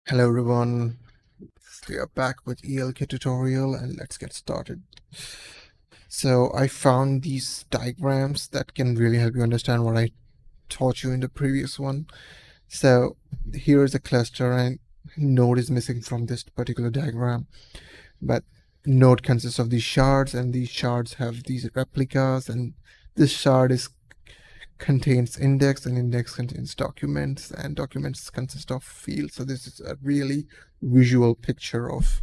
Hello everyone, we are back with ELK tutorial and let's get started. So I found these diagrams that can really help you understand what I taught you in the previous one. So here is a cluster and node is missing from this particular diagram, but node consists of these shards and these shards have these replicas, and this shard contains index and index contains documents and documents consist of fields. So this is a really visual picture of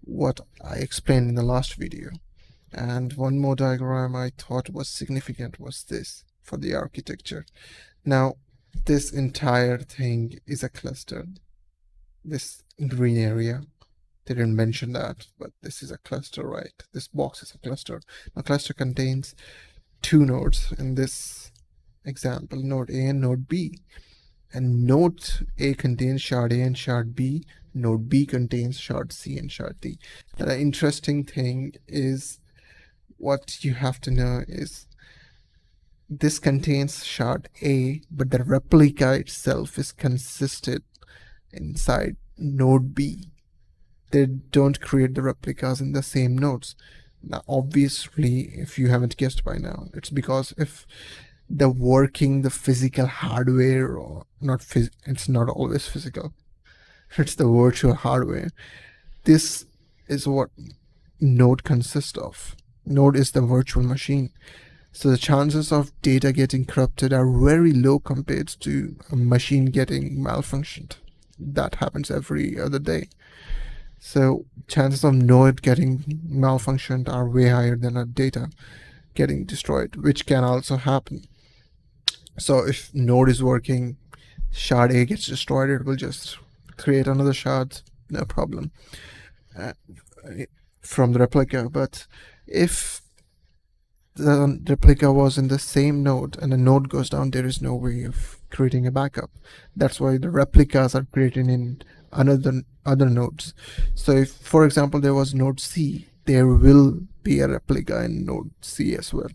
what I explained in the last video. And one more diagram I thought was significant was this for the architecture. Now this entire thing is a cluster. This green area, they didn't mention that, but this is a cluster, right? This box is a cluster. A cluster contains two nodes in this example, node A and node B. And node A contains shard A and shard B. Node B contains shard C and shard D. And an interesting thing is, what you have to know is this contains shard A, but the replica itself is consisted inside node B. They don't create the replicas in the same nodes. Now, obviously, if you haven't guessed by now, it's because if the physical hardware, or not, it's not always physical. It's the virtual hardware. This is what node consists of. Node is the virtual machine. So the chances of data getting corrupted are very low compared to a machine getting malfunctioned. That happens every other day. So chances of node getting malfunctioned are way higher than a data getting destroyed, which can also happen. So if node is working, shard A gets destroyed, it will just create another shard, no problem, from the replica. But if the replica was in the same node and the node goes down, there is no way of creating a backup. That's why the replicas are created in other nodes. So if, for example, there was node C, there will be a replica in node C as well.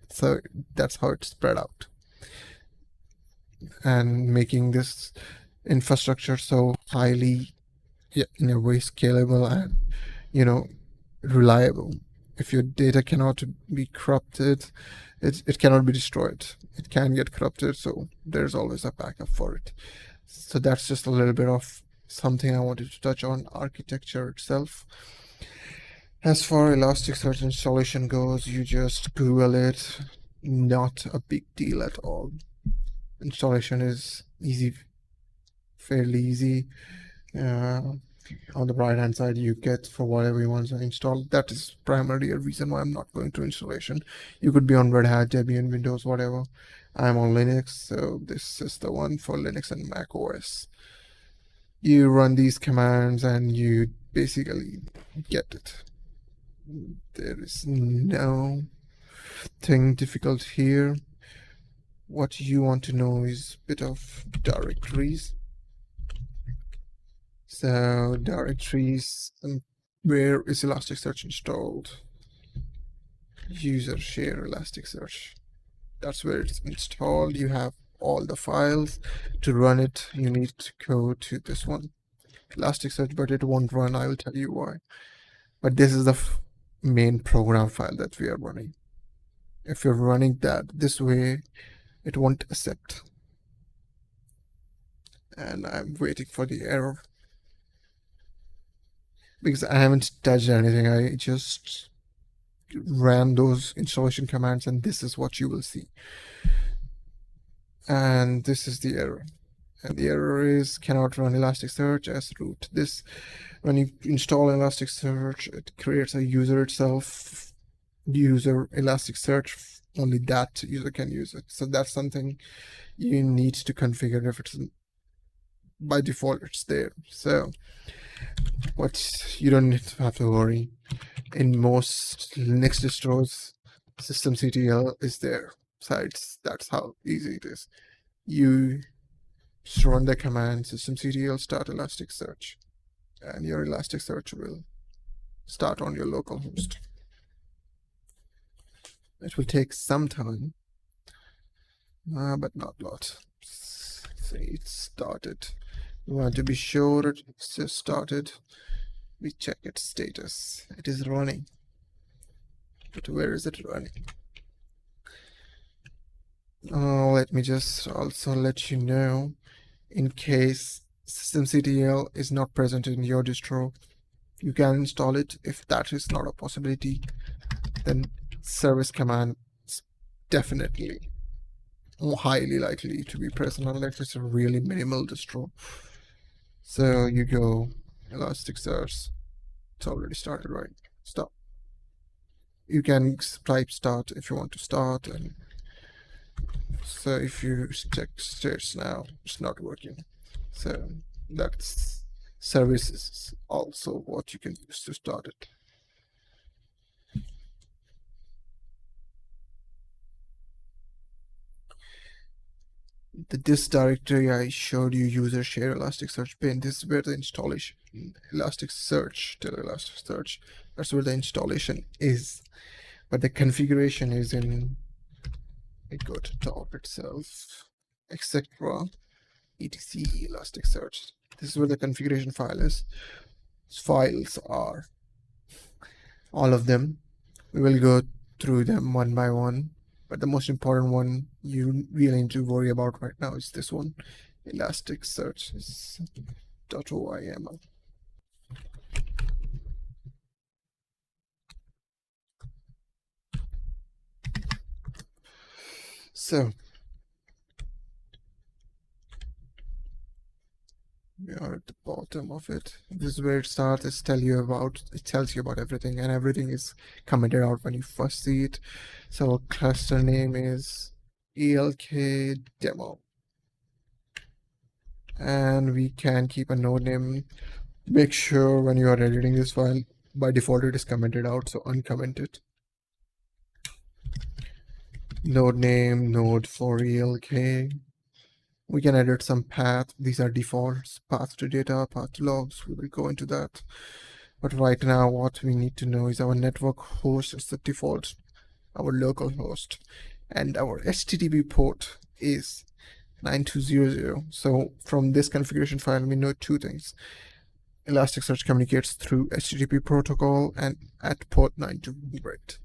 So that's how it's spread out, and making this infrastructure so highly, in a way, scalable and reliable. If your data cannot be corrupted, it cannot be destroyed. It can get corrupted, so there's always a backup for it. So that's just a little bit of something I wanted to touch on architecture itself. As far Elasticsearch installation goes, you just Google it. Not a big deal at all. Installation is easy, fairly easy. On the right hand side, you get for whatever you want to install. That is primarily a reason why I'm not going to installation. You could be on Red Hat, Debian, Windows, whatever. I'm on Linux, so this is the one for Linux and Mac OS. You run these commands and you basically get it. There is no thing difficult here. What you want to know is a bit of directories. So directories, where is Elasticsearch installed? User share Elasticsearch. That's where it's installed. You have all the files. To run it, you need to go to this one, Elasticsearch, but it won't run. I will tell you why. But this is the main program file that we are running. If you're running that this way, it won't accept. And I'm waiting for the error, because I haven't touched anything. I just ran those installation commands, and this is what you will see. And this is the error. And the error is cannot run Elasticsearch as root. This, when you install Elasticsearch, it creates a user itself, user Elasticsearch, only that user can use it. So that's something you need to configure. If it's by default, it's there. So you don't have to worry. In most Linux distros, systemctl is there. So that's how easy it is. You just run the command systemctl start Elasticsearch, and your Elasticsearch will start on your local host. It will take some time, but not a lot. Say it started. We want to be sure it's just started. We check its status. It is running. But where is it running? Let me just also let you know, in case systemctl is not present in your distro, you can install it. If that is not a possibility, then service command is definitely highly likely to be present unless it's a really minimal distro. So you go Elasticsearch. It's already started, right? Stop. You can type start if you want to start, and so if you check states now, it's not working. So that's services also what you can use to start it. This directory I showed you, user share Elasticsearch bin, this is where the installation, Elasticsearch till Elasticsearch, that's where the installation is. But the configuration is in, it go to top itself, etc. etc Elasticsearch. This is where the configuration file is. Files are all of them. We will go through them one by one, but the most important one you really need to worry about right now is this one, Elasticsearch is .oiml. So we are at the bottom of it. This is where it starts. It tells you about everything, and everything is commented out when you first see it. So cluster name is ELK demo, and we can keep a node name. Make sure when you are editing this file, by default it is commented out, so uncomment it. Node name, node for ELK. We can edit some path. These are defaults, path to data, path to logs. We will go into that. But right now, what we need to know is our network host is the default, our local host, and our HTTP port is 9200. So from this configuration file, we know two things. Elasticsearch communicates through HTTP protocol and at port 9200.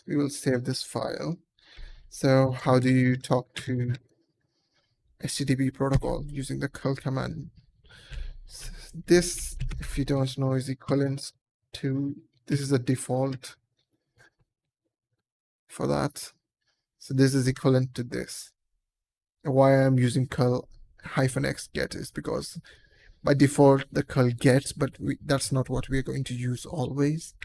We will save this file. So how do you talk to HTTP protocol using the curl command? This, if you don't know, is equivalent to, this is a default for that. So this is equivalent to this. Why I'm using curl -x get is because by default the curl gets, but that's not what we're going to use always.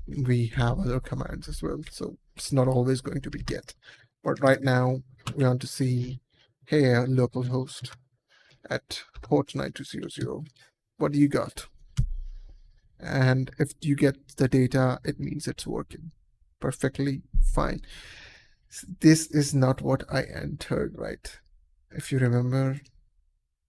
We have other commands as well, so it's not always going to be get. But right now we want to see, hey, localhost at port 9200, what do you got? And if you get the data, it means it's working perfectly fine. This is not what I entered, right? If you remember,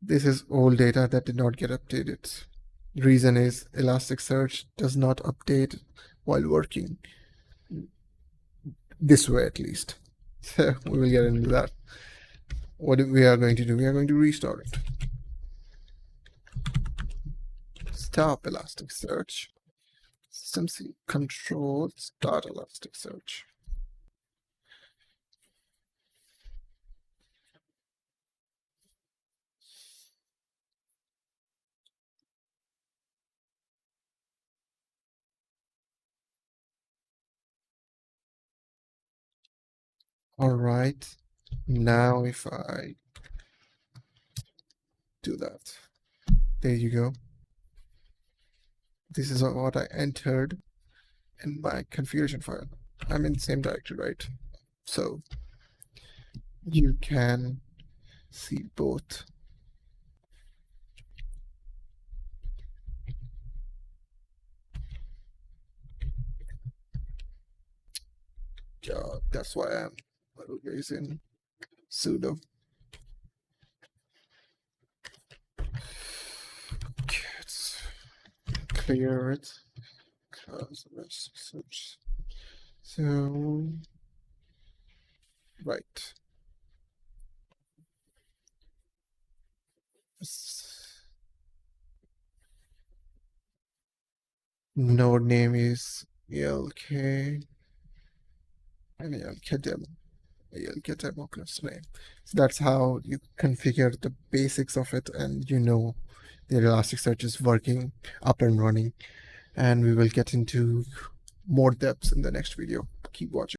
this is old data that did not get updated. The reason is Elasticsearch does not update while working, this way at least. So we will get into that. What we are going to do, we are going to restart it. Stop Elasticsearch. Systemc control start Elasticsearch. All right. Now if I do that, there you go. This is what I entered in my configuration file. I'm in the same directory, right? So you can see both. That's why I'm using sudo. Let's clear it. Search. So right. node name is ELK and ELK demo class name. So that's how you configure the basics of it, and you know the Elasticsearch is working, up and running. And we will get into more depths in the next video. Keep watching.